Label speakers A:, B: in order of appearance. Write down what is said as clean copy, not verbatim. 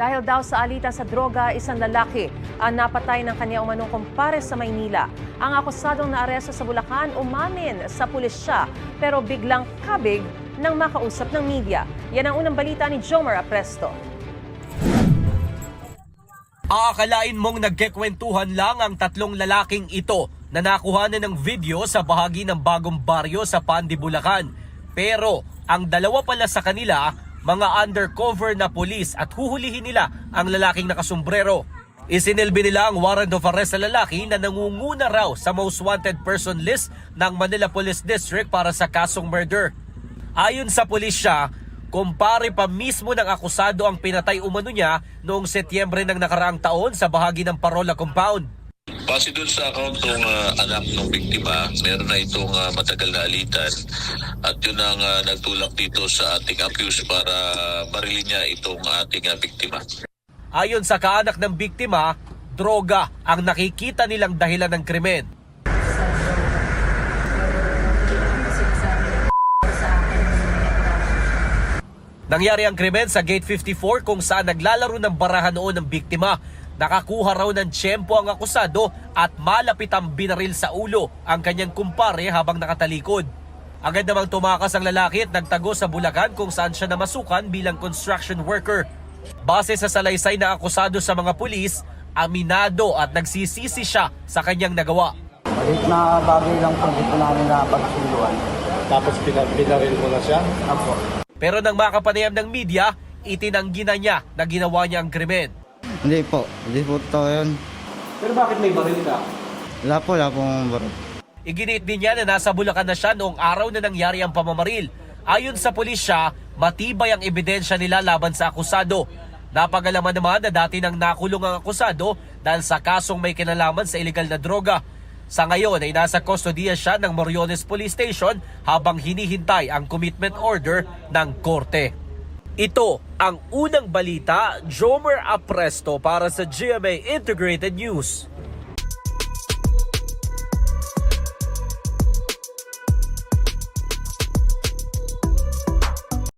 A: Dahil daw sa alitan sa droga, isang lalaki ang napatay ng kanya umanong kumpare sa Maynila. Ang akusadong naaresto sa Bulacan umamin sa pulisya pero biglang kabig nang makausap ng media. Yan ang unang balita ni Jomar Apresto.
B: Aakalain mong nagkekwentuhan lang ang tatlong lalaking ito na nakuha na ng video sa bahagi ng bagong baryo sa Pandi, Bulacan. Pero ang dalawa pala sa kanila, mga undercover na pulis at huhulihin nila ang lalaking nakasombrero. Isinilbi nila ang warrant of arrest sa lalaki na nangunguna raw sa most wanted person list ng Manila Police District para sa kasong murder. Ayon sa pulisya, kumpare pa mismo ng akusado ang pinatay umano niya noong Setyembre ng nakaraang taon sa bahagi ng Parola Compound.
C: Base doon sa account ng anak ng biktima, meron na itong matagal na alitan at yun ang nagtulak dito sa ating accused para barilin niya itong ating biktima.
B: Ayon sa kaanak ng biktima, droga ang nakikita nilang dahilan ng krimen. Nangyari ang krimen sa Gate 54 kung saan naglalaro ng barahan noon ng biktima. Nakakuha raw ng tiyempo ang akusado at malapit ang binaril sa ulo ang kanyang kumpare habang nakatalikod. Agad namang tumakas ang lalaki at nagtago sa Bulacan kung saan siya namasukan bilang construction worker. Base sa salaysay na akusado sa mga pulis, aminado at nagsisisi siya sa kanyang nagawa.
D: Malit na bagay lang po, hindi po namin napagsuluan.
E: Tapos binaril mo na siya?
D: Apo.
B: Pero nang makapanayam ng media, itinanggi na niya na ginawa niya ang krimen.
D: Hindi po totoo yun.
E: Pero bakit may baril ka?
D: Wala pong baril.
B: Iginiit din niya na nasa Bulacan na siya noong araw na nangyari ang pamamaril. Ayon sa pulisya, matibay ang ebidensya nila laban sa akusado. Napag-alaman naman na dati nang nakulong ang akusado dahil sa kasong may kinalaman sa illegal na droga. Sa ngayon ay nasa kustodiya siya ng Moriones Police Station habang hinihintay ang commitment order ng korte. Ito ang unang balita, Jomar Apresto para sa GMA Integrated News.